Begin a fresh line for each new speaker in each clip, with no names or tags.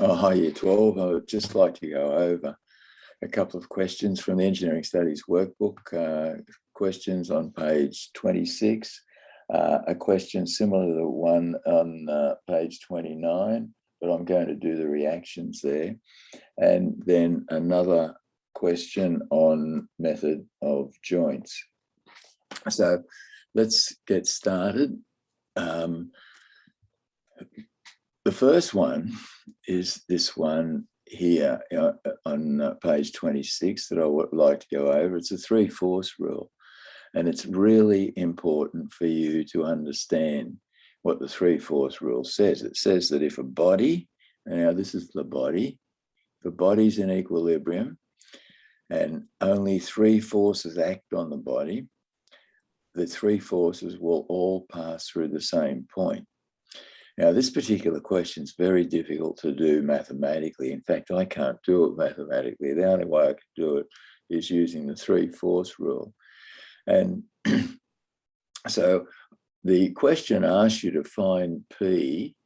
Oh, hi, Year 12. I would just like to go over a couple of questions from the Engineering Studies Workbook, questions on page 26, a question similar to the one on page 29, but I'm going to do the reactions there, and then another question on method of joints. So let's get started. The first one is this one here on page 26 that I would like to go over. It's a three-force rule, and it's really important for you to understand what the three-force rule says. It says that if a body, now this is the body's in equilibrium and only three forces act on the body, the three forces will all pass through the same point. Now, this particular question is very difficult to do mathematically. In fact, I can't do it mathematically. The only way I can do it is using the three-force rule. And so the question asks you to find P,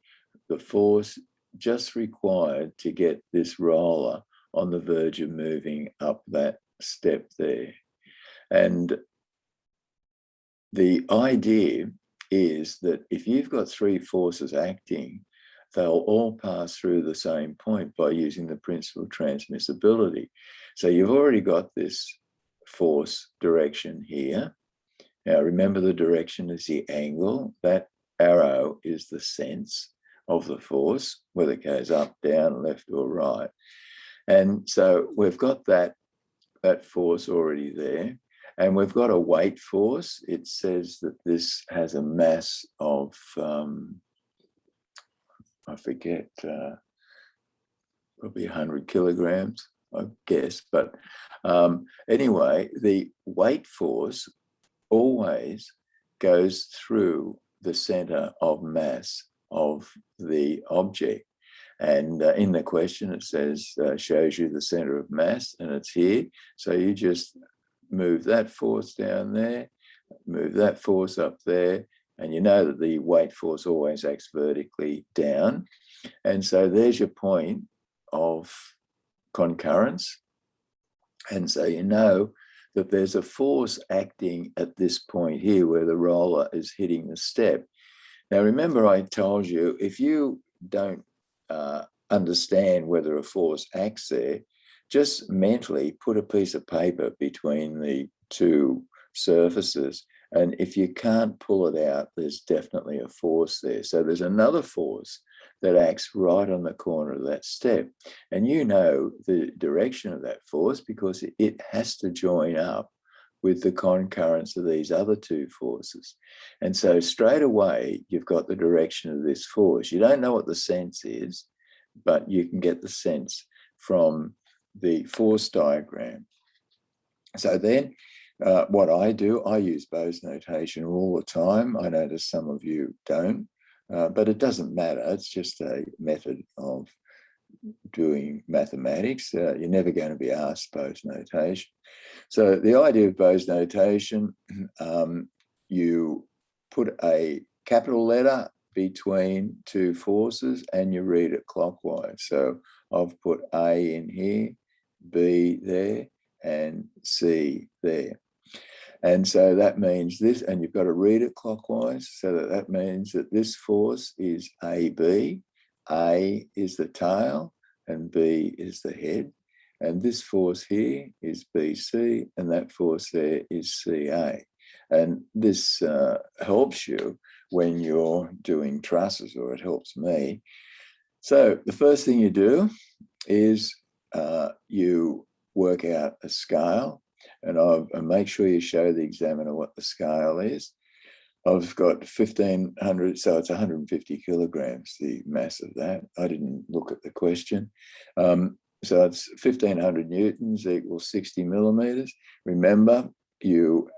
the force just required to get this roller on the verge of moving up that step there. And the idea is that if you've got three forces acting, they'll all pass through the same point by using the principle of transmissibility. So you've already got this force direction here. Now remember, the direction is the angle. That arrow is the sense of the force, whether it goes up, down, left or right. And so we've got that force already there. And we've got a weight force. It says that this has a mass of, I forget, probably 100 kilograms, I guess. But anyway, the weight force always goes through the center of mass of the object. And in the question, it says, shows you the center of mass, and it's here. So you just move that force down there, move that force up there, and you know that the weight force always acts vertically down. And so there's your point of concurrence. And so you know that there's a force acting at this point here where the roller is hitting the step. Now, remember I told you, if you don't understand whether a force acts there, just mentally put a piece of paper between the two surfaces. And if you can't pull it out, there's definitely a force there. So there's another force that acts right on the corner of that step. And you know the direction of that force because it has to join up with the concurrence of these other two forces. And so straight away, you've got the direction of this force. You don't know what the sense is, but you can get the sense from the force diagram. So then what I do, I use Bose notation all the time. I notice some of you don't, but it doesn't matter. It's just a method of doing mathematics. You're never going to be asked Bose notation. So the idea of Bose notation, you put a capital letter between two forces and you read it clockwise. So I've put A in here, B there, and C there. And so that means this, and you've got to read it clockwise. So that means that this force is AB. A is the tail and B is the head. And this force here is BC, and that force there is CA. And this helps you when you're doing trusses, or it helps me. So the first thing you do is you work out a scale, and make sure you show the examiner what the scale is. I've got 1,500, so it's 150 kilograms, the mass of that. I didn't look at the question. So it's 1,500 newtons equals 60 millimeters. Remember, you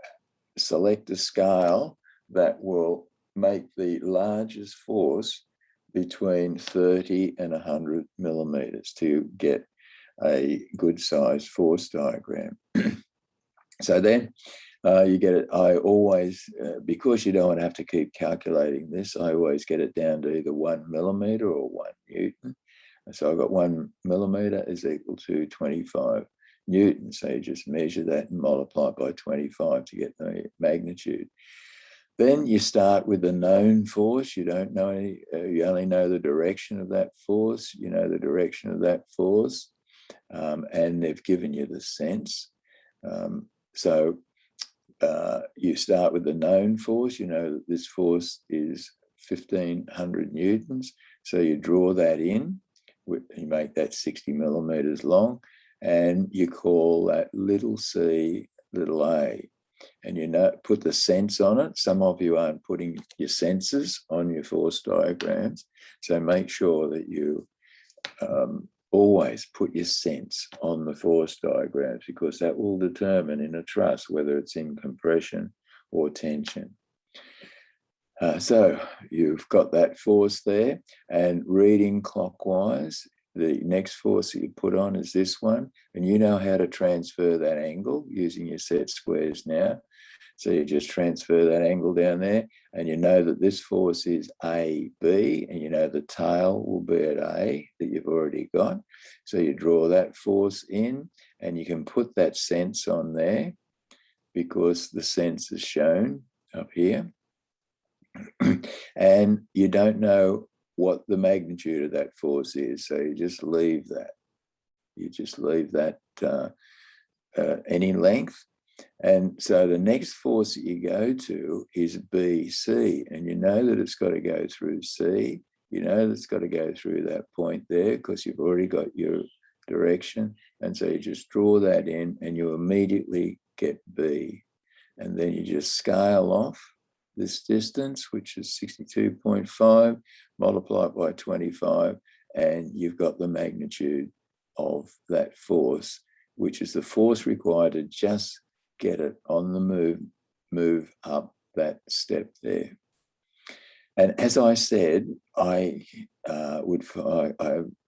select a scale that will make the largest force between 30 and 100 millimeters to get a good sized force diagram. So then you get it. I always, because you don't have to keep calculating this, I always get it down to either 1 millimeter or 1 newton. So I've got 1 millimeter is equal to 25 newtons. So you just measure that and multiply it by 25 to get the magnitude. Then you start with the known force. You don't know any, you only know the direction of that force. You know the direction of that force, and they've given you the sense. So you start with the known force. You know that this force is 1500 newtons. So you draw that in. You make that 60 millimeters long, and you call that little c, little a. And you know, put the sense on it. Some of you aren't putting your senses on your force diagrams. So make sure that you always put your sense on the force diagrams, because that will determine in a truss whether it's in compression or tension. So you've got that force there, and reading clockwise, the next force that you put on is this one, and you know how to transfer that angle using your set squares now. So you just transfer that angle down there, and you know that this force is AB, and you know the tail will be at A that you've already got. So you draw that force in, and you can put that sense on there because the sense is shown up here. And you don't know what the magnitude of that force is, so you just leave that. You just leave that any length. And so the next force that you go to is BC, and you know that it's got to go through C. You know that it's got to go through that point there because you've already got your direction. And so you just draw that in, and you immediately get B. And then you just scale off this distance, which is 62.5, multiply it by 25, and you've got the magnitude of that force, which is the force required to just get it on the move up that step there. And as I said, I've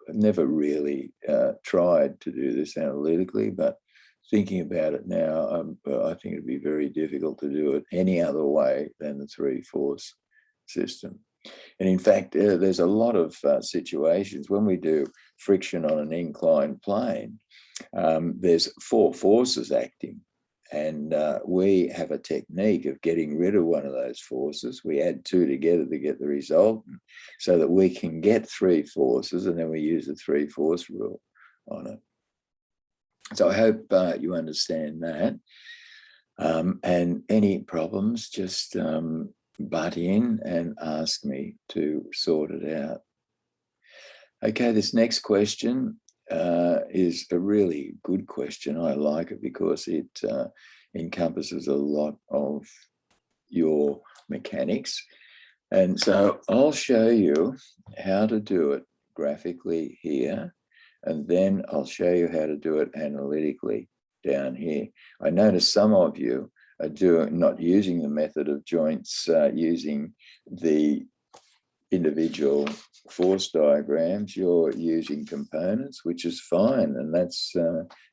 never really tried to do this analytically, but thinking about it now, I think it'd be very difficult to do it any other way than the 3-force system. And in fact, there's a lot of situations when we do friction on an inclined plane, there's 4 forces acting. And we have a technique of getting rid of one of those forces. We add 2 together to get the result so that we can get 3 forces, and then we use the 3-force rule on it. So I hope you understand that. And any problems, just butt in and ask me to sort it out. Okay, this next question is a really good question. I like it because it encompasses a lot of your mechanics. And so I'll show you how to do it graphically here, and then I'll show you how to do it analytically down here. I notice some of you are not using the method of joints, using the individual force diagrams. You're using components, which is fine, and that's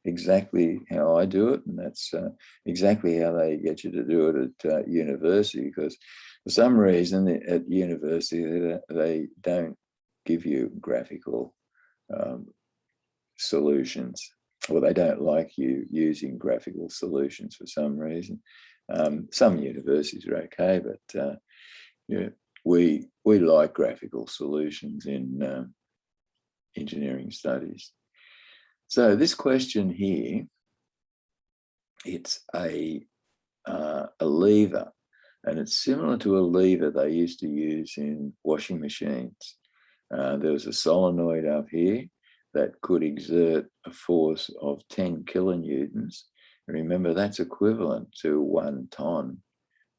exactly how I do it, and that's exactly how they get you to do it at university, because for some reason at university they don't give you graphical solutions, or they don't like you using graphical solutions for some reason. Some universities are okay, but yeah, we like graphical solutions in engineering studies. So this question here, it's a lever, and it's similar to a lever they used to use in washing machines. There was a solenoid up here that could exert a force of 10 kilonewtons. Remember, that's equivalent to 1 ton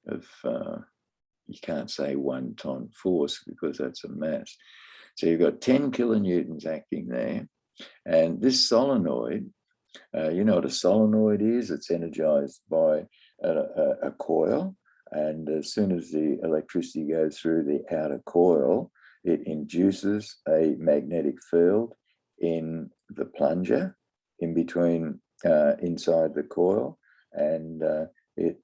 of, you can't say 1 ton force because that's a mass. So you've got 10 kilonewtons acting there. And this solenoid, you know what a solenoid is? It's energized by a coil. And as soon as the electricity goes through the outer coil, it induces a magnetic field in the plunger in between, inside the coil, and it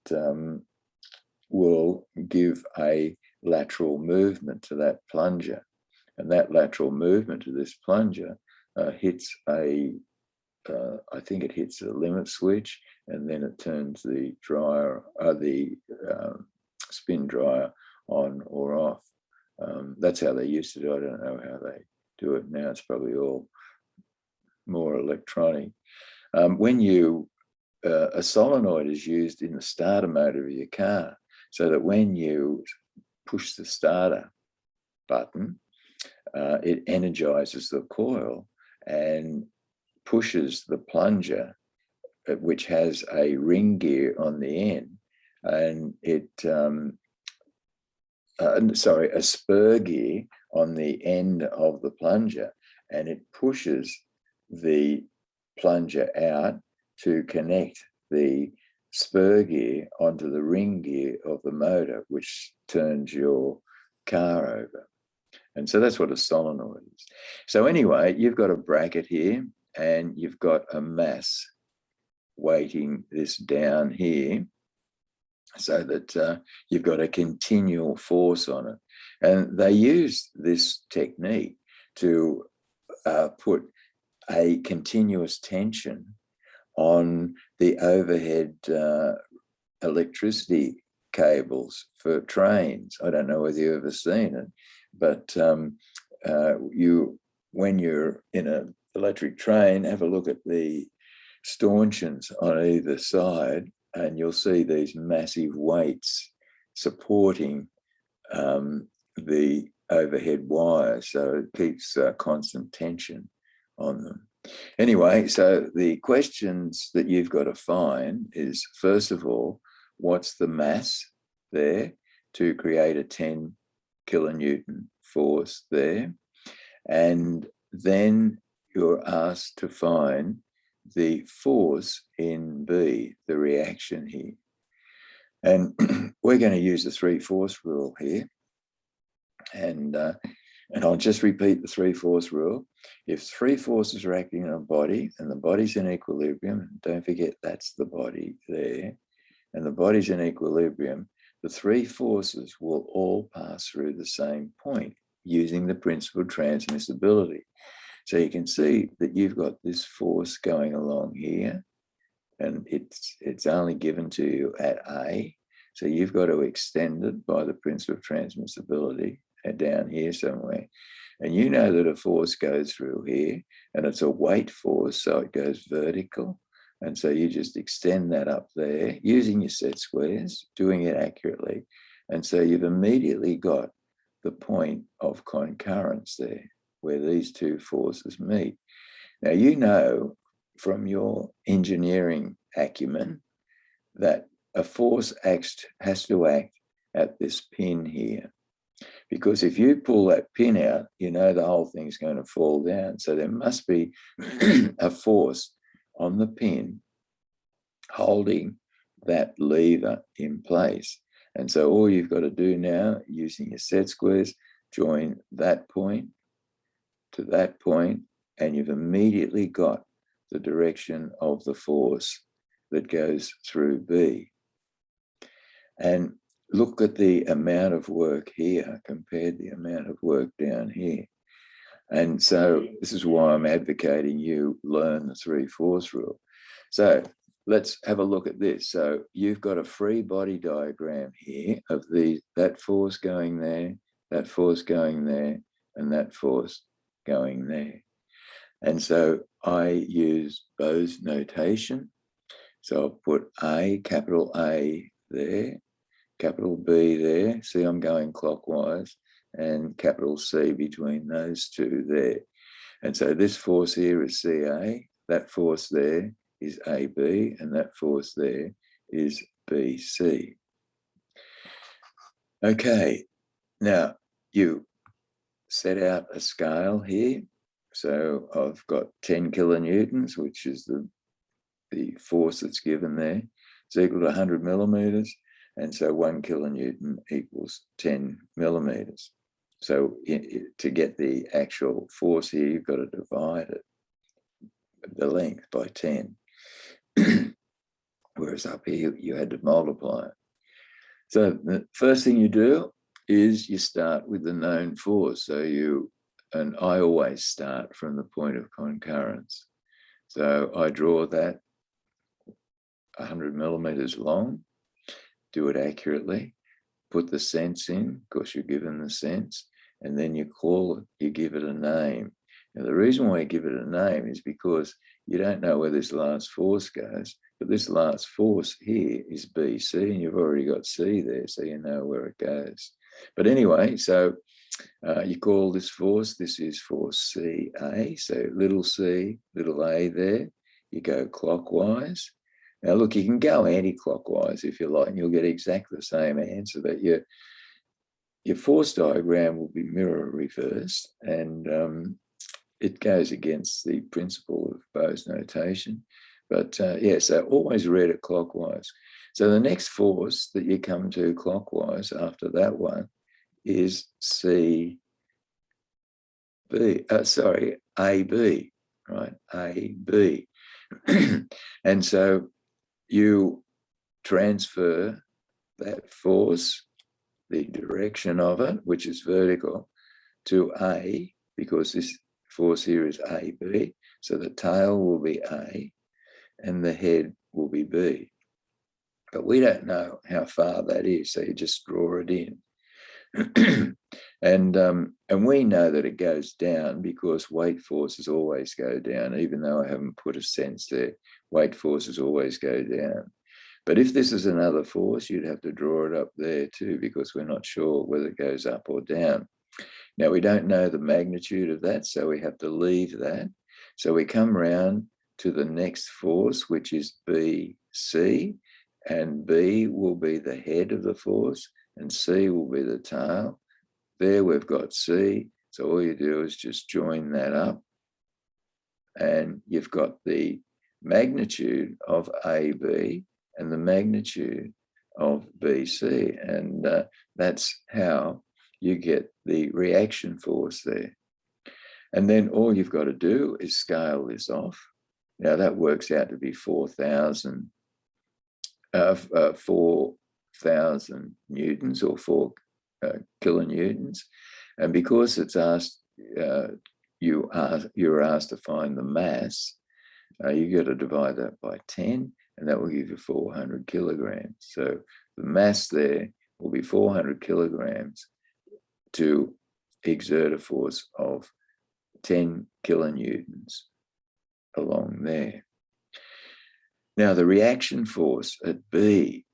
will give a lateral movement to that plunger. And that lateral movement of this plunger hits I think it hits a limit switch, and then it turns the dryer, the spin dryer on or off. That's how they used to do it. I don't know how they do it now. It's probably all more electronic. When you a solenoid is used in the starter motor of your car, so that when you push the starter button, it energizes the coil and pushes the plunger, which has a ring gear on the end, and a spur gear on the end of the plunger, and it pushes the plunger out to connect the spur gear onto the ring gear of the motor, which turns your car over. And so that's what a solenoid is. So anyway, you've got a bracket here, and you've got a mass weighting this down here, so that you've got a continual force on it. And they use this technique to put a continuous tension on the overhead electricity cables for trains. I don't know whether you've ever seen it, but when you're in an electric train, have a look at the stanchions on either side, and you'll see these massive weights supporting the overhead wires, so it keeps constant tension on them. Anyway, so the questions that you've got to find is, first of all, what's the mass there to create a 10 kilonewton force there? And then you're asked to find the force in B, the reaction here. And we're going to use the 3-force rule here. And I'll just repeat the 3-force rule. If 3 forces are acting on a body and the body's in equilibrium, and don't forget that's the body there, and the body's in equilibrium, the 3 forces will all pass through the same point using the principle of transmissibility. So you can see that you've got this force going along here, and it's only given to you at A. So you've got to extend it by the principle of transmissibility down here somewhere. And you know that a force goes through here, and it's a weight force, so it goes vertical. And so you just extend that up there using your set squares, doing it accurately. And so you've immediately got the point of concurrence there, where these 2 forces meet. Now, you know from your engineering acumen that a force has to act at this pin here, because if you pull that pin out, you know the whole thing's going to fall down. So there must be a force on the pin holding that lever in place. And so all you've got to do now, using your set squares, join that point to that point, and you've immediately got the direction of the force that goes through B. And look at the amount of work here compared to the amount of work down here. And so this is why I'm advocating you learn the 3-force rule. So let's have a look at this. So you've got a free body diagram here of that force going there, that force going there, and that force going there. And so I use Bose notation. So I'll put A, capital A there, capital B there. See, I'm going clockwise, and capital C between those 2 there. And so this force here is CA, that force there is AB, and that force there is BC. Okay, now you set out a scale here. So I've got 10 kilonewtons, which is the force that's given there. It's equal to 100 millimeters. And so 1 kilonewton equals 10 millimeters. So to get the actual force here, you've got to divide it, the length, by 10. Whereas up here, you had to multiply it. So the first thing you do is you start with the known force. So you and I always start from the point of concurrence. So I draw that 100 millimeters long, do it accurately, put the sense in, because you're given the sense, and then you call it, you give it a name. Now, the reason why you give it a name is because you don't know where this last force goes, but this last force here is BC, and you've already got C there, so you know where it goes. But anyway, so you call this force, this is force CA, so little c, little a there, you go clockwise. Now look, you can go anti-clockwise if you like, and you'll get exactly the same answer, but your force diagram will be mirror reversed, and it goes against the principle of Bose notation. But yeah, so always read it clockwise. So the next force that you come to clockwise after that one is AB, right? AB. And so you transfer that force, the direction of it, which is vertical, to A, because this force here is AB. So the tail will be A and the head will be B. But we don't know how far that is, so you just draw it in. And we know that it goes down because weight forces always go down, even though I haven't put a sense there. Weight forces always go down. But if this is another force, you'd have to draw it up there too, because we're not sure whether it goes up or down. Now, we don't know the magnitude of that, so we have to leave that. So we come round to the next force, which is BC, and B will be the head of the force, and C will be the tail. There we've got C, so all you do is just join that up, and you've got the magnitude of AB and the magnitude of BC, and that's how you get the reaction force there. And then all you've got to do is scale this off. Now that works out to be 4,000 newtons, or 4 kilonewtons. And because it's asked, you're asked to find the mass, you got to divide that by 10, and that will give you 400 kilograms. So the mass there will be 400 kilograms to exert a force of 10 kilonewtons along there. Now the reaction force at B,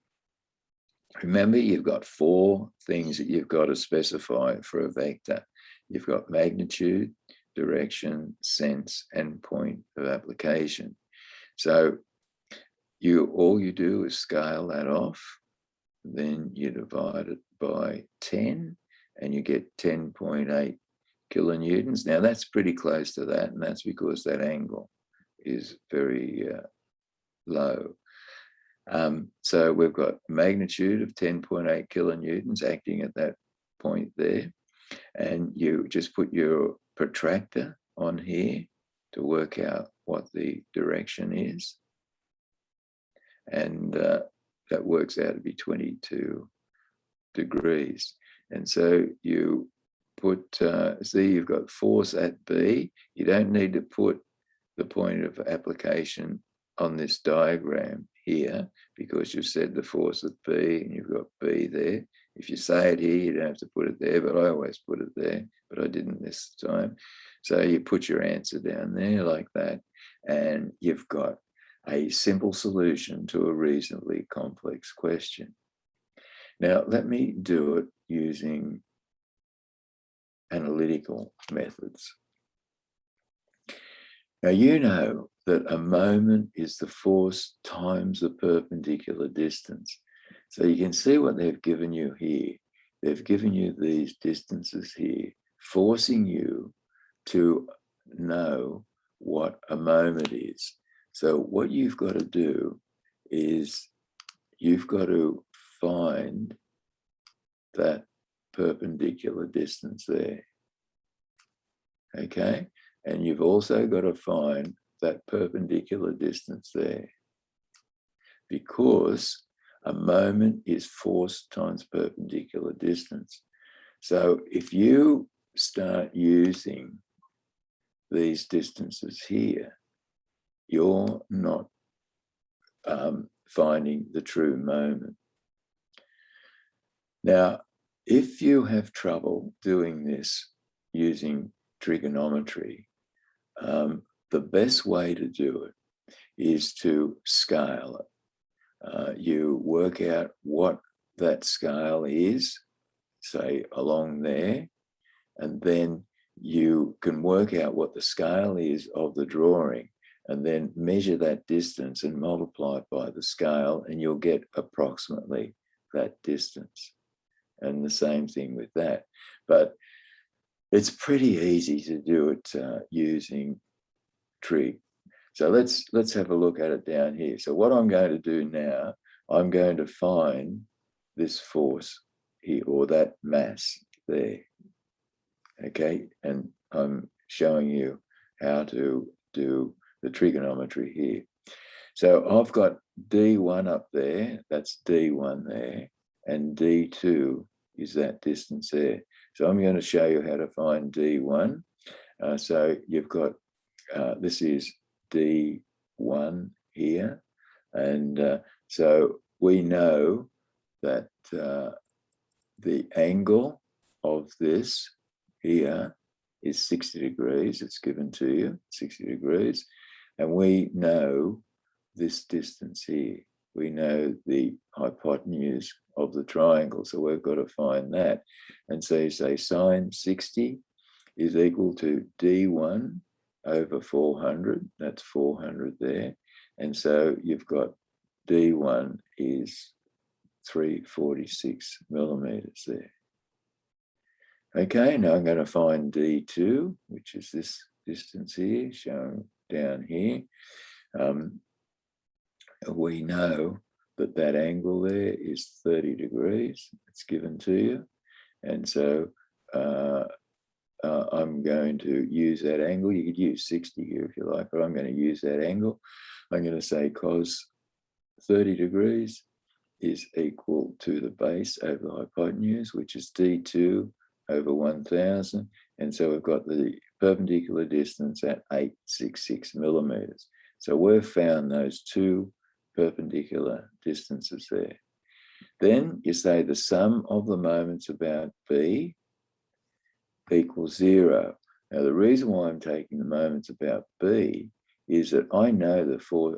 remember you've got 4 things that you've got to specify for a vector. You've got magnitude, direction, sense, and point of application. So all you do is scale that off, then you divide it by 10, and you get 10.8 kilonewtons. Now that's pretty close to that, and that's because that angle is very low. So we've got a magnitude of 10.8 kilonewtons acting at that point there, and you just put your protractor on here to work out what the direction is, and that works out to be 22 degrees. And so you put, see, you've got force at B. You don't need to put the point of application on this diagram here, because you've said the force at B and you've got B there. If you say it here, you don't have to put it there, but I always put it there, but I didn't this time. So you put your answer down there like that, and you've got a simple solution to a reasonably complex question. Now, let me do it using analytical methods. Now, you know that a moment is the force times the perpendicular distance. So you can see what they've given you here. They've given you these distances here, forcing you to know what a moment is. So what you've got to do is you've got to find that perpendicular distance there. Okay? And you've also got to find that perpendicular distance there, because a moment is force times perpendicular distance. So if you start using these distances here, you're not finding the true moment. Now, if you have trouble doing this using trigonometry, the best way to do it is to scale it. You work out what that scale is, say along there, and then you can work out what the scale is of the drawing, and then measure that distance and multiply it by the scale, and you'll get approximately that distance. And the same thing with that. But it's pretty easy to do it using trig. So let's have a look at it down here. So what I'm going to do now, I'm going to find this force here, or that mass there. Okay, and I'm showing you how to do the trigonometry here. So I've got D1 up there, that's D1 there, and D2 is that distance there. So I'm going to show you how to find D1. So you've got, this is D1 here, and so we know that the angle of this here is 60 degrees. It's given to you, 60 degrees. And we know this distance here. We know the hypotenuse of the triangle. So we've got to find that. And so you say sine 60 is equal to D1 over 400. That's 400 there. And so you've got D1 is 346 millimeters there. Okay, now I'm going to find D2, which is this distance here, shown down here. We know that that angle there is 30 degrees. It's given to you. And so I'm going to use that angle. You could use 60 here if you like, but I'm going to use that angle. I'm going to say cos 30 degrees is equal to the base over the hypotenuse, which is D2 over 1000. And so we've got the perpendicular distance at 866 millimeters. So we've found those two perpendicular distances there. Then you say the sum of the moments about B equals 0. Now the reason why I'm taking the moments about B is that I know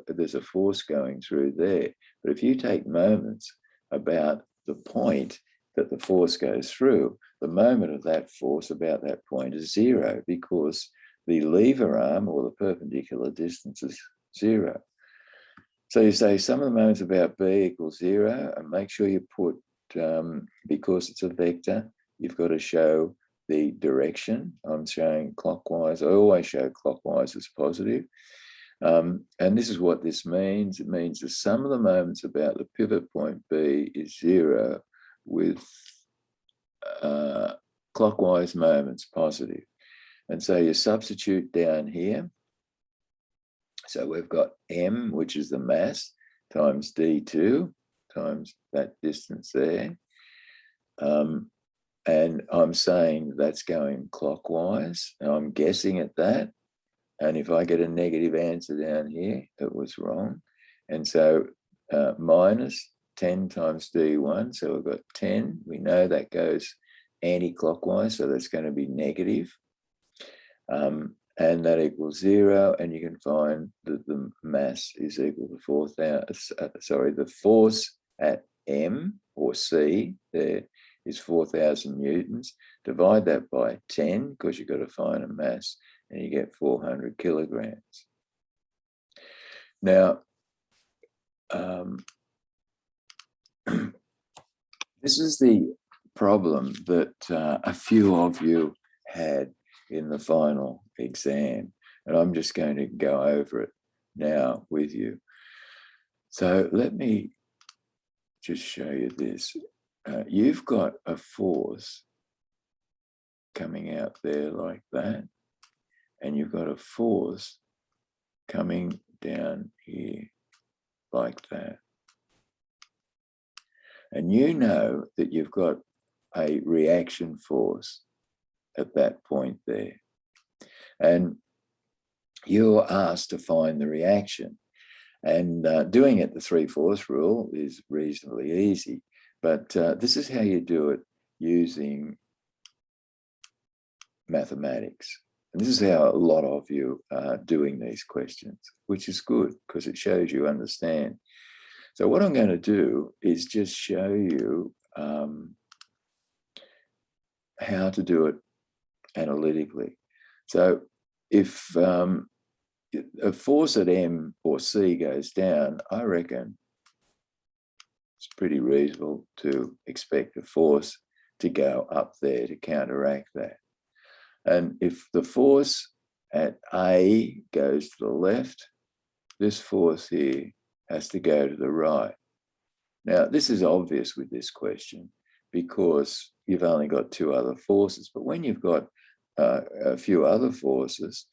there's a force going through there. But if you take moments about the point that the force goes through, the moment of that force about that point is 0, because the lever arm or the perpendicular distance is 0. So you say sum of the moments about B equals 0, and make sure you put, because it's a vector, you've got to show the direction. I'm showing clockwise. I always show clockwise as positive. And this is what this means. It means the sum of the moments about the pivot point B is 0 with clockwise moments positive. And so you substitute down here. So we've got M, which is the mass, times D2, times that distance there. And I'm saying that's going clockwise. Now I'm guessing at that. And if I get a negative answer down here, it was wrong. And so minus 10 times D1. So we've got 10. We know that goes anti-clockwise, so that's going to be negative. And that equals 0. And you can find that the mass is equal to 4,000. The force at M or C there is 4,000 newtons. Divide that by 10, because you've got to find a mass, and you get 400 kilograms. Now, this is the problem that a few of you had in the final exam, and I'm just going to go over it now with you. So let me just show you this. You've got a force coming out there like that, and you've got a force coming down here like that. And you know that you've got a reaction force at that point there. And you're asked to find the reaction. And doing it the 3/4 rule is reasonably easy, but this is how you do it using mathematics. And this is how a lot of you are doing these questions, which is good because it shows you understand. So what I'm going to do is just show you how to do it analytically. So if a force at M or C goes down, I reckon it's pretty reasonable to expect a force to go up there to counteract that. And if the force at A goes to the left, this force here has to go to the right. Now, this is obvious with this question because you've only got 2 other forces. But when you've got a few other forces,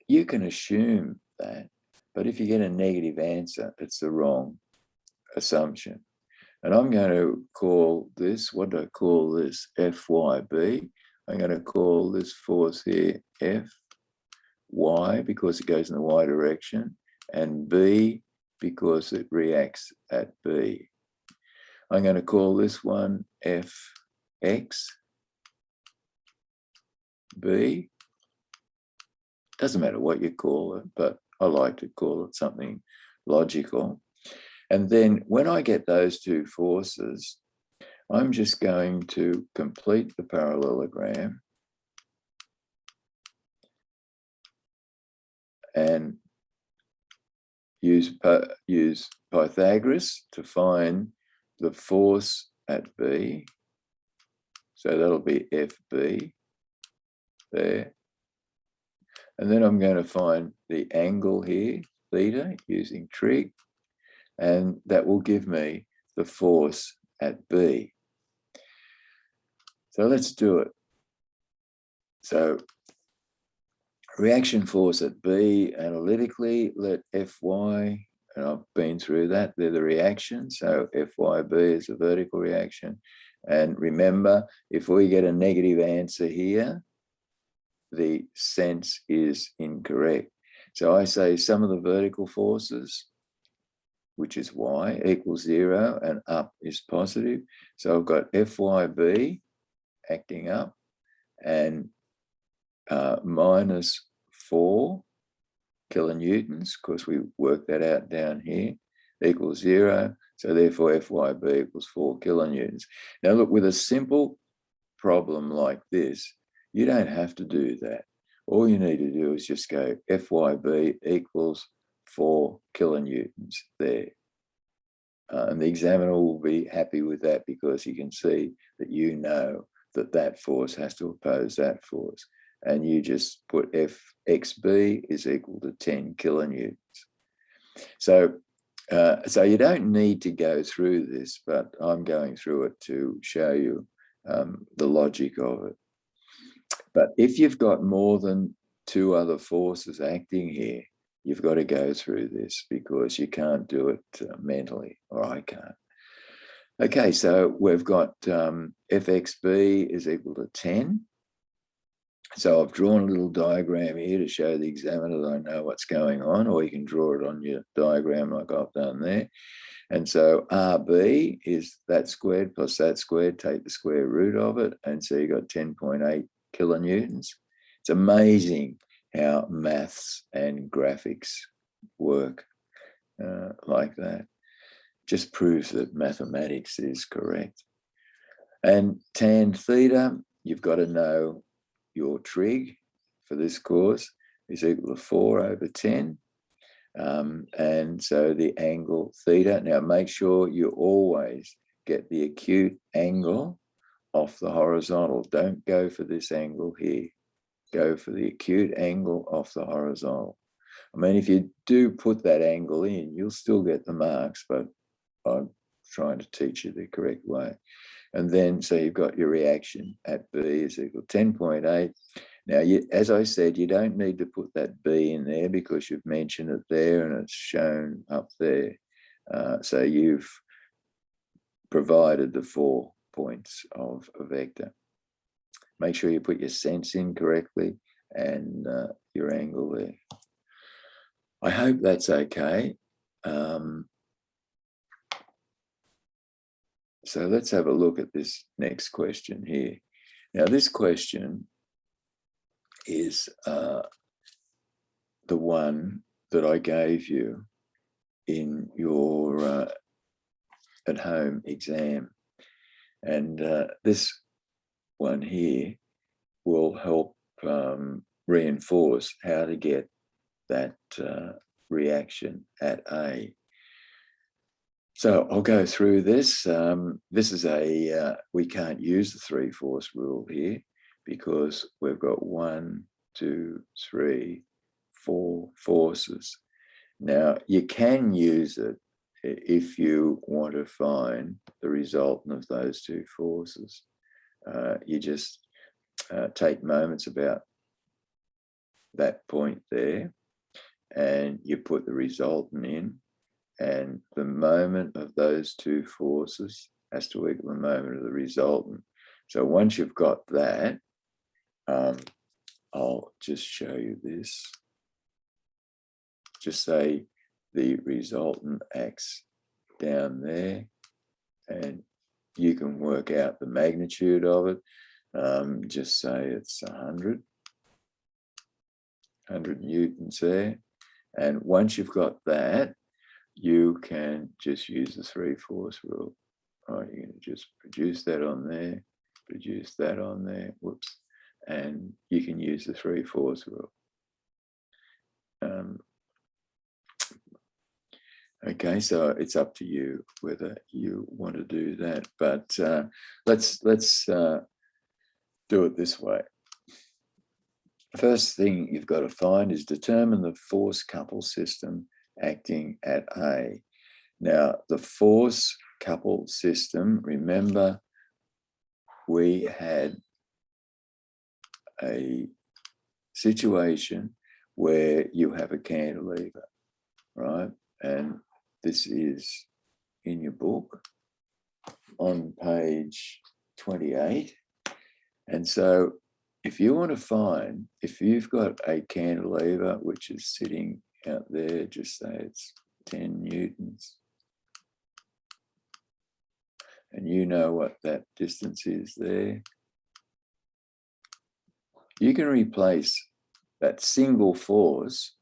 you can assume that. But if you get a negative answer, it's the wrong assumption. And I'm going to call this, what do I call this? FYB. I'm going to call this force here FY because it goes in the Y direction, and B because it reacts at B. I'm going to call this one FX B. Doesn't matter what you call it, but I like to call it something logical. And then when I get those 2 forces, I'm just going to complete the parallelogram and use Pythagoras to find the force at B. So that'll be FB there. And then I'm going to find the angle here, theta, using trig, and that will give me the force at B. So let's do it. So reaction force at B analytically, let Fy, and I've been through that, they're the reactions. So FYB is a vertical reaction. And remember, if we get a negative answer here, the sense is incorrect. So I say sum of the vertical forces, which is Y, equals 0, and up is positive. So I've got FYB acting up, and minus 4 kilonewtons, because we worked that out down here, equals 0. So therefore FYB equals 4 kilonewtons. Now look, with a simple problem like this, you don't have to do that. All you need to do is just go FYB equals 4 kilonewtons there. And the examiner will be happy with that because he can see that you know that that force has to oppose that force. And you just put FXB is equal to 10 kilonewtons. So you don't need to go through this, but I'm going through it to show you the logic of it. But if you've got more than 2 other forces acting here, you've got to go through this because you can't do it mentally, or I can't. Okay, so we've got FXB is equal to 10. So I've drawn a little diagram here to show the examiner that I know what's going on, or you can draw it on your diagram like I've done there. And so RB is that squared plus that squared, take the square root of it, and so you got 10.8 kilonewtons. It's amazing how maths and graphics work like that. Just proves that mathematics is correct. And tan theta, you've got to know your trig for this course is equal to 4 over 10. And so the angle theta, now make sure you always get the acute angle off the horizontal. Don't go for this angle here. Go for the acute angle off the horizontal. I mean, if you do put that angle in, you'll still get the marks, but I'm trying to teach you the correct way. And then, so you've got your reaction at B is equal to 10.8. Now, as I said, you don't need to put that B in there because you've mentioned it there and it's shown up there. So you've provided the 4 points of a vector. make sure you put your sense in correctly and your angle there. I hope that's okay. So let's have a look at this next question here. Now, this question is the one that I gave you in your at-home exam. And this one here will help reinforce how to get that reaction at A. So I'll go through this. This is we can't use the 3-force rule here because we've got 1, 2, 3, 4 forces. Now, you can use it if you want to find the resultant of those 2 forces. You just take moments about that point there and you put the resultant in, and the moment of those 2 forces has to equal the moment of the resultant. So once you've got that, I'll just show you this. Just say the resultant acts down there, and you can work out the magnitude of it. Just say it's 100 newtons there. And once you've got that, you can just use the 3-force rule. All right, you're going to just produce that on there, produce that on there, whoops, and you can use the 3-force rule. Okay, so it's up to you whether you want to do that, but let's do it this way. First thing you've got to find is determine the force couple system acting at A. Now, the force couple system, remember, we had a situation where you have a cantilever, right? And this is in your book on page 28. And so if you want to find, if you've got a cantilever which is sitting out there, just say it's 10 newtons, and you know what that distance is there, you can replace that single force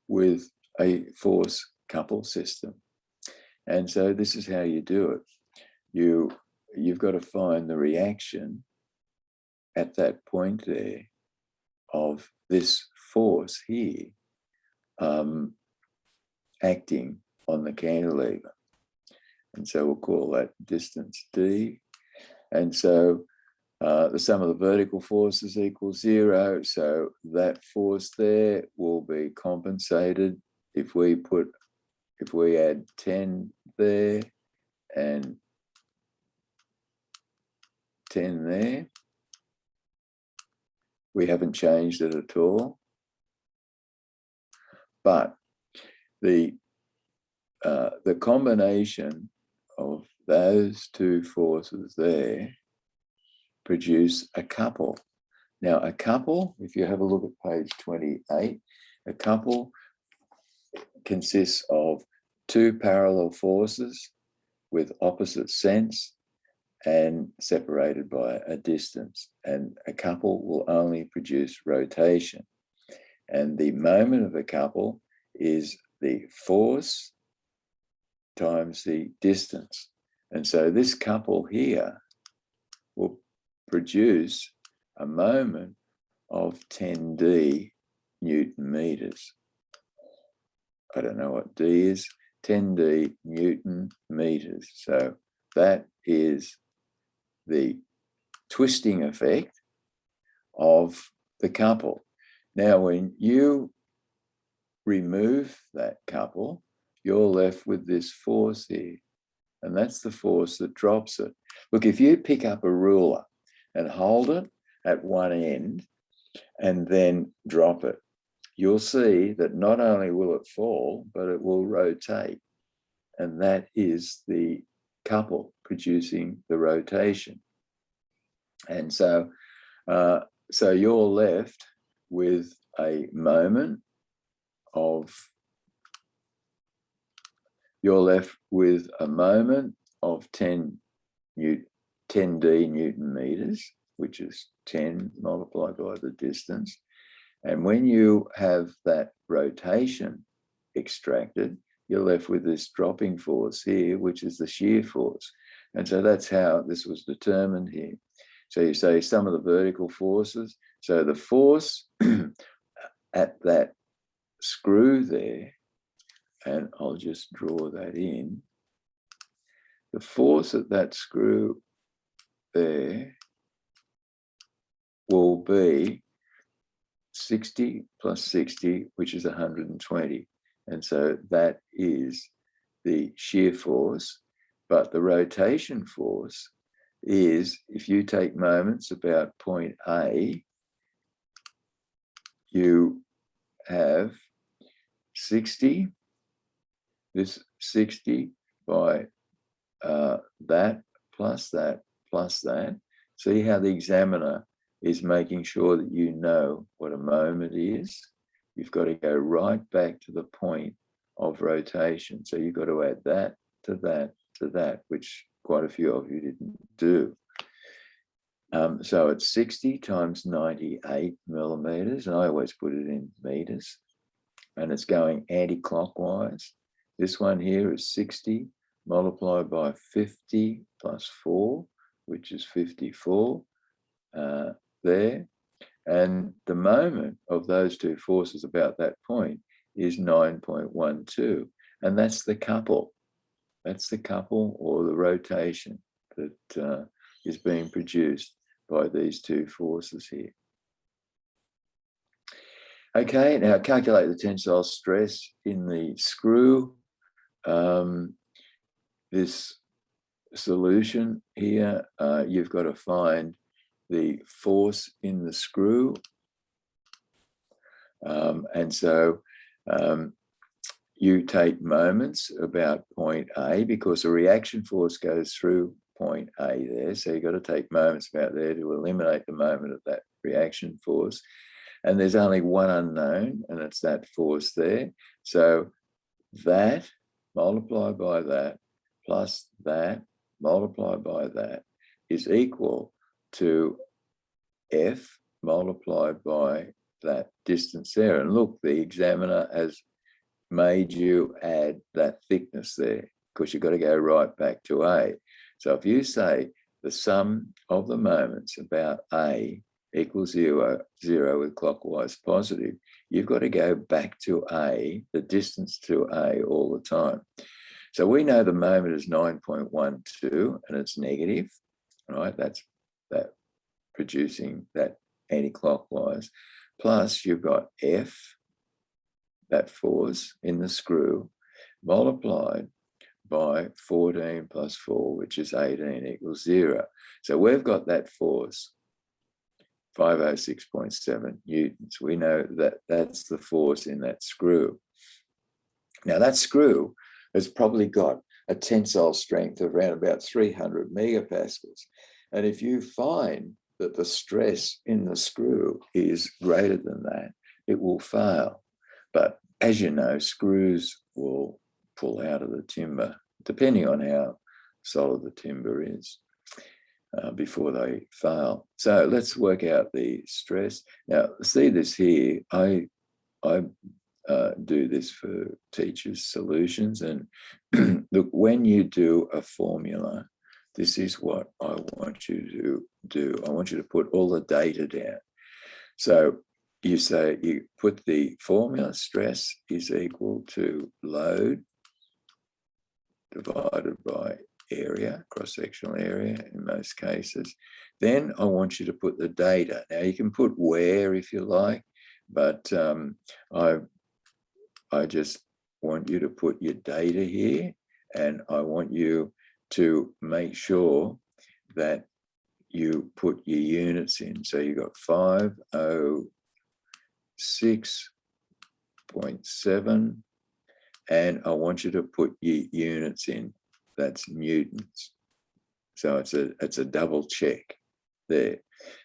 with a force couple system. And so this is how you do it. You've got to find the reaction at that point there of this force here acting on the cantilever. And so we'll call that distance D. And so the sum of the vertical forces equals 0. So that force there will be compensated if we add 10 there and 10 there. We haven't changed it at all. But the combination of those 2 forces there produce a couple. Now, a couple, if you have a look at page 28, a couple consists of 2 parallel forces with opposite sense and separated by a distance. And a couple will only produce rotation. And the moment of a couple is the force times the distance. And so this couple here will produce a moment of 10d Newton meters. I don't know what d is, 10d Newton meters. So that is the twisting effect of the couple. Now, when you remove that couple, you're left with this force here, and that's the force that drops it. Look, if you pick up a ruler and hold it at one end and then drop it, you'll see that not only will it fall, but it will rotate. And that is the couple producing the rotation. And so So you're left with a moment of 10 10d Newton meters, which is 10 multiplied by the distance. And when you have that rotation extracted, you're left with this dropping force here, which is the shear force. And so that's how this was determined here. So you say some of the vertical forces. So the force at that screw there, and I'll just draw that in. The force at that screw there will be 60 plus 60, which is 120. And so that is the shear force. But the rotation force is, if you take moments about point A, you have 60, this 60 by that plus that plus that. See how the examiner is making sure that you know what a moment is. You've got to go right back to the point of rotation. So you've got to add that to that to that, which quite a few of you didn't do. So it's 60 times 98 millimeters, and I always put it in meters, and it's going anti-clockwise. This one here is 60 multiplied by 50 plus 4, which is 54 there. And the moment of those two forces about that point is 9.12. And that's the couple. That's the couple or the rotation that is being produced by these two forces here. Okay, now calculate the tensile stress in the screw. This solution here, you've got to find the force in the screw. And so you take moments about point A, because a reaction force goes through point A there. So you've got to take moments about there to eliminate the moment of that reaction force. And there's only one unknown, and it's that force there. So that multiplied by that plus that multiplied by that is equal to F multiplied by that distance there. And look, the examiner has made you add that thickness there, because you've got to go right back to A. So if you say the sum of the moments about A equals 0 with clockwise positive, you've got to go back to A, the distance to A all the time. So we know the moment is 9.12 and it's negative, right? That's that producing that anti-clockwise. Plus you've got F, that force in the screw, multiplied by 14 plus 4, which is 18 equals 0. So we've got that force, 506.7 newtons. We know that that's the force in that screw. Now that screw has probably got a tensile strength of around about 300 megapascals. And if you find that the stress in the screw is greater than that, it will fail. But as you know, screws will pull out of the timber, depending on how solid the timber is, before they fail. So let's work out the stress. Now, see this here. I do this for teachers' solutions. And look, when you do a formula, this is what I want you to do. I want you to put all the data down. So you say, you put the formula, stress is equal to load divided by area, cross-sectional area in most cases. Then I want you to put the data. Now you can put where if you like, but I just want you to put your data here, and I want you to make sure that you put your units in. So you've got 506.7, and I want you to put your units in. That's newtons. So it's a double check. there.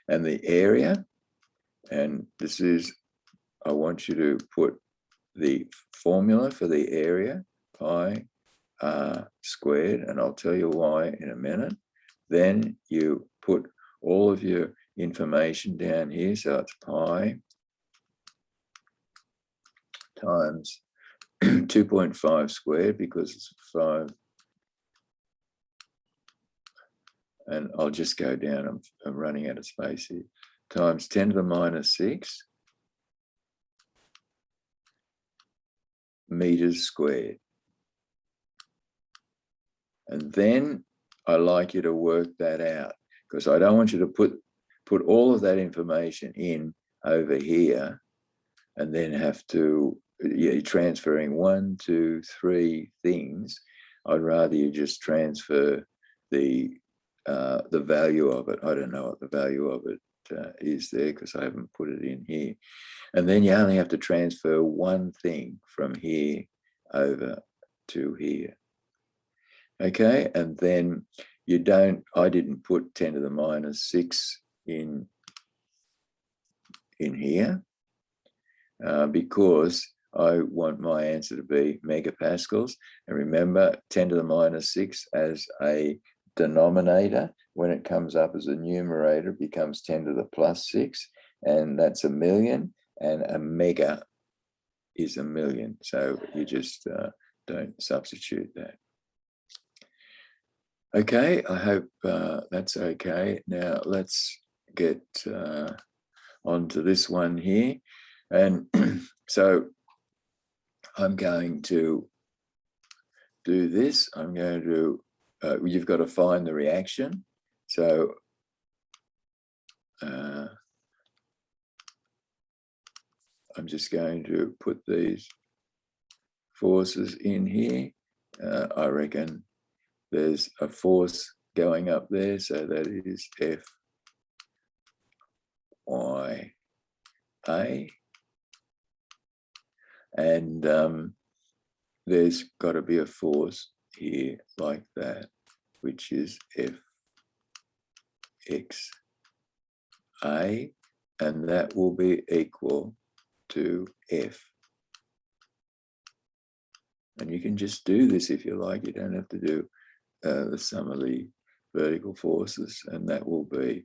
And the area, and this is, I want you to put the formula for the area, pi r squared, and I'll tell you why in a minute. Then you put all of your information down here, so it's pi times 2.5 squared, because it's 5. And I'll just go down, I'm running out of space here, times 10 to the minus 6 meters squared. And then I like you to work that out, because I don't want you to put all of that information in over here and then have to, you're transferring 1, 2, 3 things. I'd rather you just transfer the value of it. I don't know what the value of it is there, because I haven't put it in here. And then you only have to transfer one thing from here over to here. Okay, and then you don't, I didn't put 10 to the minus 6 in here because I want my answer to be megapascals. And remember, 10 to the minus 6 as a denominator, when it comes up as a numerator, it becomes 10 to the plus 6, and that's 1,000,000, and a mega is 1,000,000. So you just don't substitute that. Okay, I hope that's okay. Now let's get onto this one here. And so I'm going to do this. I'm going to, you've got to find the reaction. So I'm just going to put these forces in here. I reckon there's a force going up there, so that is F Y A, and there's got to be a force here like that, which is F X A, and that will be equal to F. And you can just do this if you like. You don't have to do the sum of the vertical forces, and that will be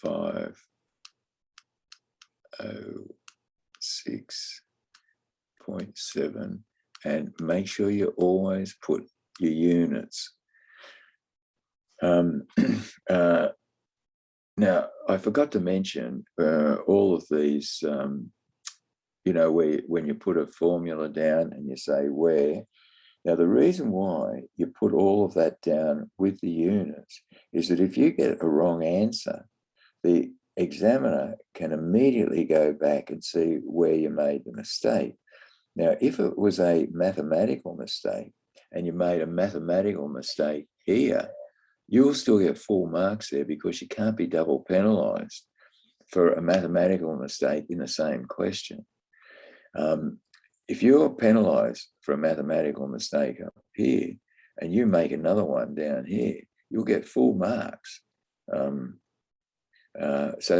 506.7. And make sure you always put your units. Now, I forgot to mention all of these, you know, when you put a formula down and you say where. Now, the reason why you put all of that down with the units is that if you get a wrong answer, the examiner can immediately go back and see where you made the mistake. Now, if it was a mathematical mistake and you made a mathematical mistake here, you'll still get full marks there, because you can't be double penalized for a mathematical mistake in the same question. If you're penalized for a mathematical mistake up here and you make another one down here, you'll get full marks. So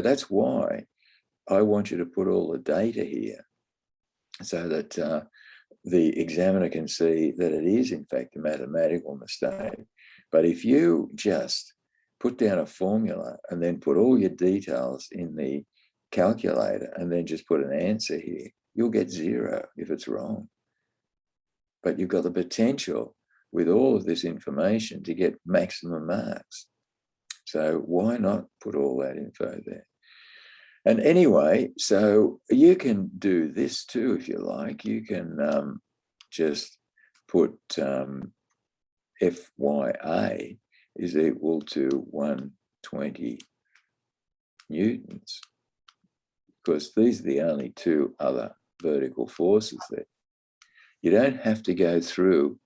that's why I want you to put all the data here, so that the examiner can see that it is in fact a mathematical mistake. But if you just put down a formula and then put all your details in the calculator and then just put an answer here, you'll get 0 if it's wrong. But you've got the potential with all of this information to get maximum marks. So why not put all that info there? And anyway, so you can do this too if you like. You can just put FYA is equal to 120 newtons, because these are the only two other vertical forces there. You don't have to go through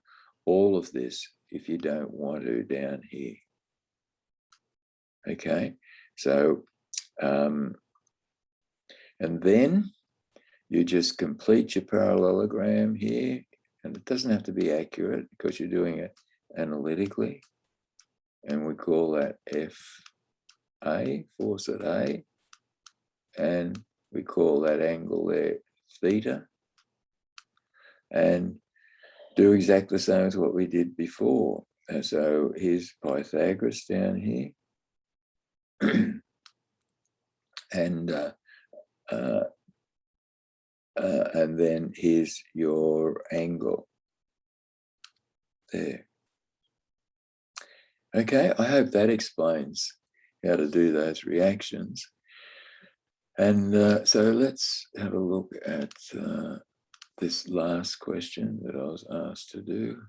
all of this if you don't want to down here. Okay, so and then you just complete your parallelogram here, and it doesn't have to be accurate because you're doing it analytically, and we call that F A, force at A, and we call that angle there theta, and do exactly the same as what we did before. And so here's Pythagoras down here, and then here's your angle there. Okay, I hope that explains how to do those reactions. And so let's have a look at this last question that I was asked to do.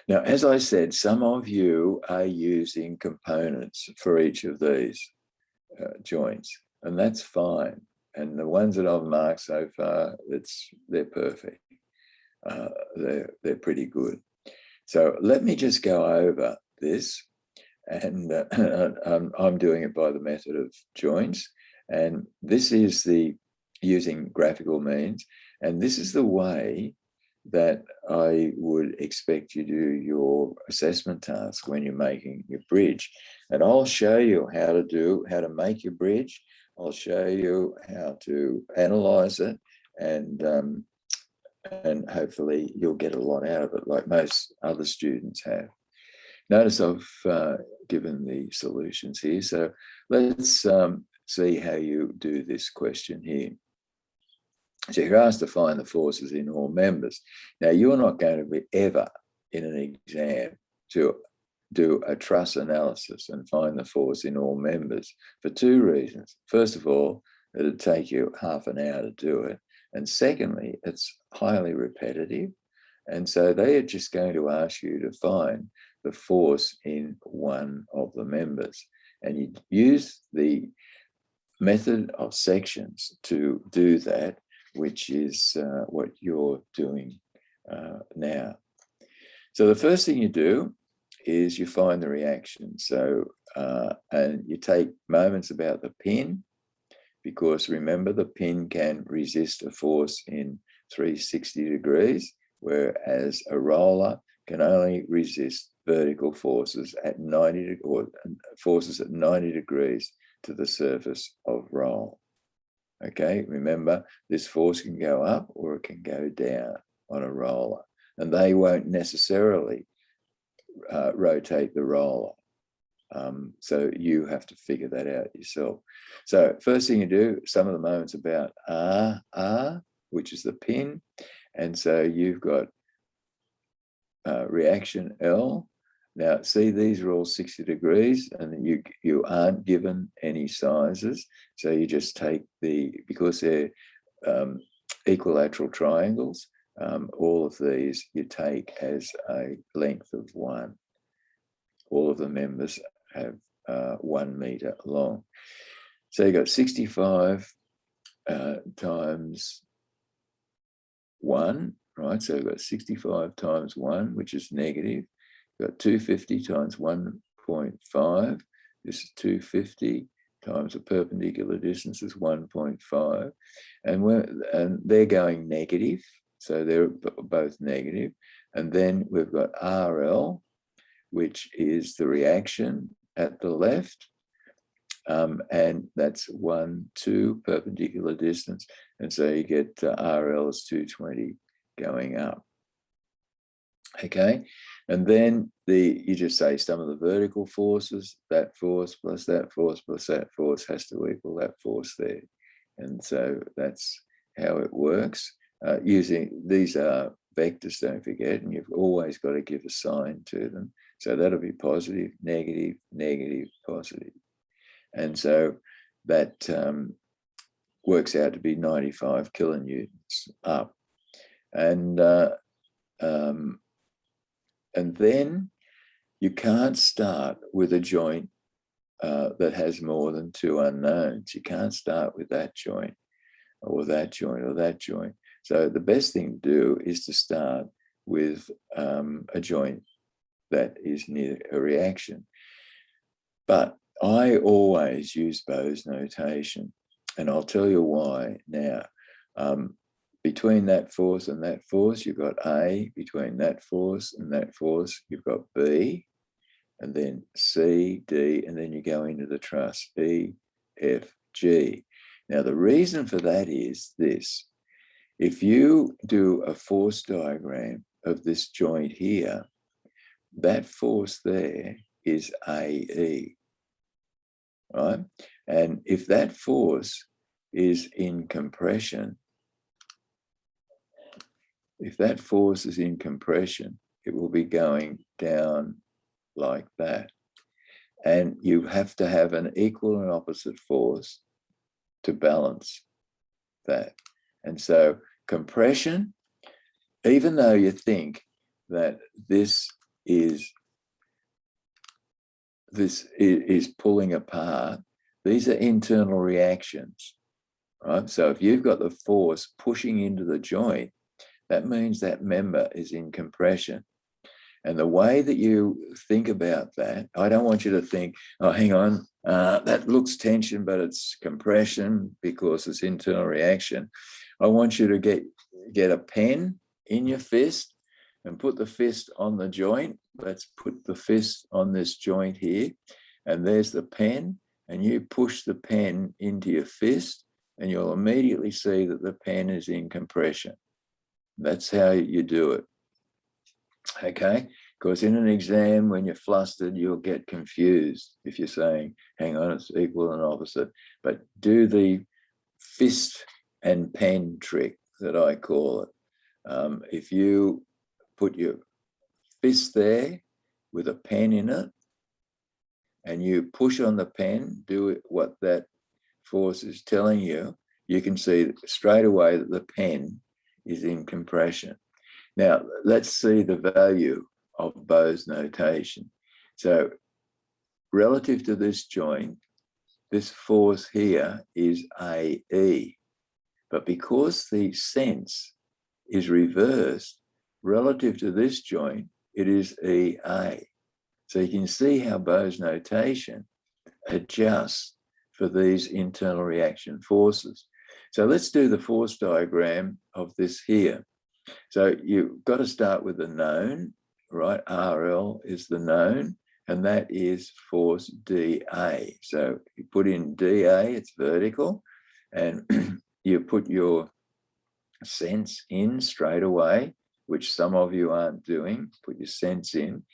Now, as I said, some of you are using components for each of these joints, and that's fine. And the ones that I've marked so far, they're perfect. They're pretty good. So let me just go over this, and I'm doing it by the method of joints, and this is the using graphical means, and this is the way that I would expect you to do your assessment task when you're making your bridge. And I'll show you how to make your bridge. I'll show you how to analyze it, and hopefully you'll get a lot out of it, like most other students have. Notice I've given the solutions here. So let's see how you do this question here. So you're asked to find the forces in all members. Now, you're not going to be ever in an exam to do a truss analysis and find the force in all members for two reasons. First of all, it'll take you half an hour to do it. And secondly, it's highly repetitive. And so they are just going to ask you to find the force in one of the members. And you use the method of sections to do that, which is what you're doing now. So the first thing you do is you find the reaction. So, and you take moments about the pin, because remember, the pin can resist a force in 360 degrees, whereas a roller can only resist vertical forces at 90 or forces at 90 degrees to the surface of roll. Okay, remember, this force can go up or it can go down on a roller, and they won't necessarily rotate the roller. So you have to figure that out yourself. So first thing you do, some of the moments about R, which is the pin. And so you've got reaction L. Now, see, these are all 60 degrees, and you aren't given any sizes. So you just take because they're equilateral triangles, all of these you take as a length of 1. All of the members have 1 meter long. So you got 65 times 1, right? So you've got 65 times 1, which is negative. You've got 250 times 1.5. This is 250 times the perpendicular distance is 1.5. And they're going negative. So they're both negative. And then we've got RL, which is the reaction at the left. And that's 1, 2 perpendicular distance. And so you get RL is 220 going up. Okay, and then you just say sum of the vertical forces, that force plus that force plus that force has to equal that force there. And so that's how it works. Using these are vectors, don't forget, and you've always got to give a sign to them. So that'll be positive, negative, negative, positive. And so that works out to be 95 kilonewtons up. And then you can't start with a joint that has more than 2 unknowns. You can't start with that joint or that joint or that joint. So the best thing to do is to start with a joint that is near a reaction. But I always use Bose notation, and I'll tell you why now. between that force and that force, you've got A. Between that force and that force, you've got B. And then C, D, and then you go into the truss, E, F, G. Now, the reason for that is this. If you do a force diagram of this joint here, that force there is AE, right? And if that force is in compression, it will be going down like that. And you have to have an equal and opposite force to balance that. And so compression, even though you think that this is pulling apart, these are internal reactions, right? So if you've got the force pushing into the joint, that means that member is in compression. And the way that you think about that, I don't want you to think, oh, hang on, that looks tension, but it's compression because it's internal reaction. I want you to get a pen in your fist and put the fist on the joint. Let's put the fist on this joint here. And there's the pen. And you push the pen into your fist, and you'll immediately see that the pen is in compression. That's how you do it. Okay, because in an exam, when you're flustered, you'll get confused if you're saying, hang on, it's equal and opposite. But do the fist and pen trick that I call it. If you put your fist there with a pen in it, and you push on the pen, do what that force is telling you, you can see straight away that the pen is in compression. Now, let's see the value of Bose notation. So relative to this joint, this force here is AE. But because the sense is reversed, relative to this joint, it is EA. So you can see how Bose notation adjusts for these internal reaction forces. So let's do the force diagram of this here. So you've got to start with the known, right? RL is the known, and that is force DA. So you put in DA, it's vertical, and you put your sense in straight away, which some of you aren't doing. Put your sense in.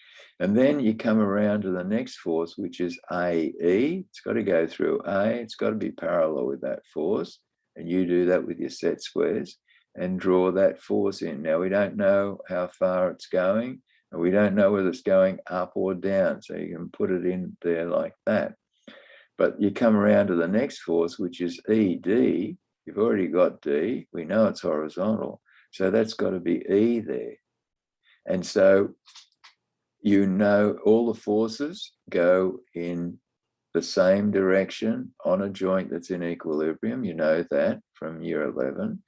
And then you come around to the next force, which is AE. It's got to go through A. It's got to be parallel with that force. And you do that with your set squares and draw that force in. Now, we don't know how far it's going, and we don't know whether it's going up or down. So you can put it in there like that. But you come around to the next force, which is ED. You've already got D. We know it's horizontal. So that's got to be E there. And so you know all the forces go in the same direction on a joint that's in equilibrium. You know that from year 11.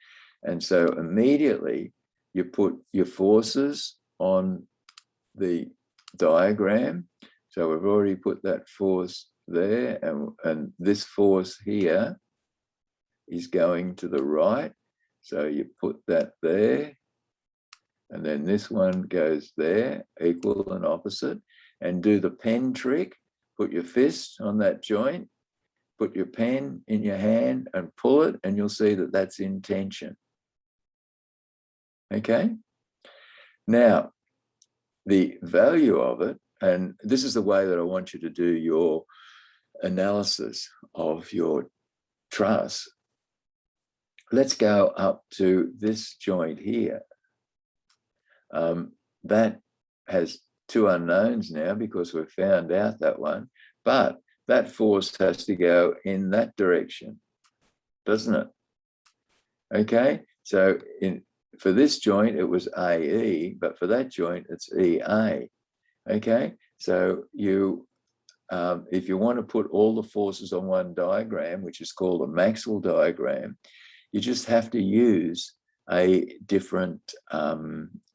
And so immediately you put your forces on the diagram. So we've already put that force there, and this force here is going to the right. So you put that there, and then this one goes there, equal and opposite, and do the pen trick. Put your fist on that joint, put your pen in your hand and pull it, and you'll see that that's in tension. Okay? Now, the value of it, and this is the way that I want you to do your analysis of your truss. Let's go up to this joint here. That has two unknowns now because we've found out that one, but that force has to go in that direction, doesn't it? Okay, so for this joint, it was AE, but for that joint, it's EA. Okay, so you, if you want to put all the forces on one diagram, which is called a Maxwell diagram, you just have to use a different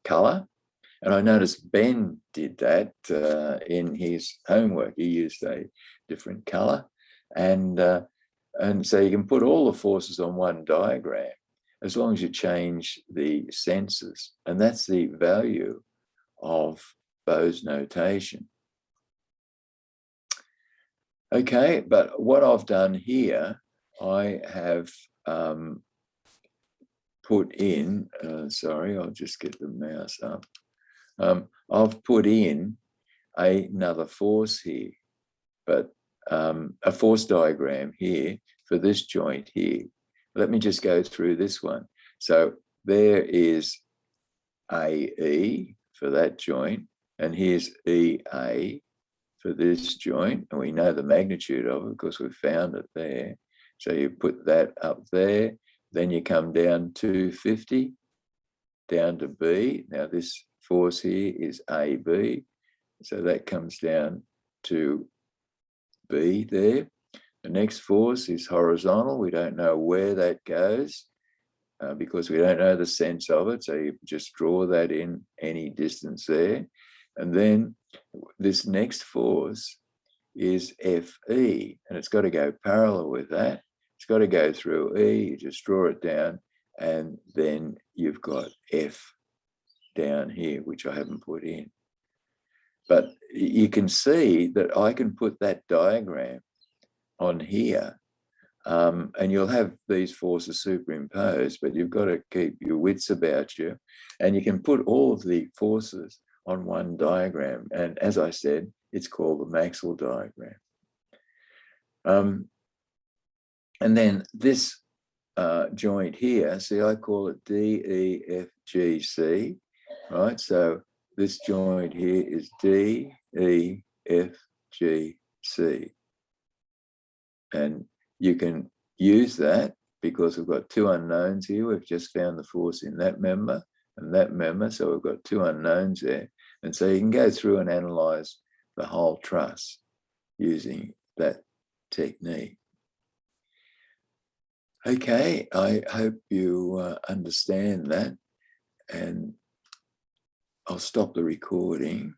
color. And I noticed Ben did that in his homework. He used a different color. And so you can put all the forces on one diagram. as long as you change the senses. And that's the value of Bose notation. Okay, but what I've done here, I have put in, sorry, I'll just get the mouse up. I've put in another force here, but a force diagram here for this joint here. Let me just go through this one. So there is AE for that joint, and here's EA for this joint, and we know the magnitude of it because we found it there. So you put that up there, then you come down 250, down to B. Now this force here is AB, so that comes down to B there. The next force is horizontal. We don't know where that goes because we don't know the sense of it, so you just draw that in any distance there. And then this next force is FE, and it's got to go parallel with that. It's got to go through E, you just draw it down, and then you've got F down here, which I haven't put in. But you can see that I can put that diagram on here, and you'll have these forces superimposed, but you've got to keep your wits about you, and you can put all of the forces on one diagram. And as I said, it's called the Maxwell diagram. And then this joint here, see, I call it DEFGC, right? So this joint here is DEFGC. And you can use that because we've got two unknowns here. We've just found the force in that member and that member, so we've got two unknowns there. And so you can go through and analyze the whole truss using that technique. Okay, I hope you understand that, and I'll stop the recording.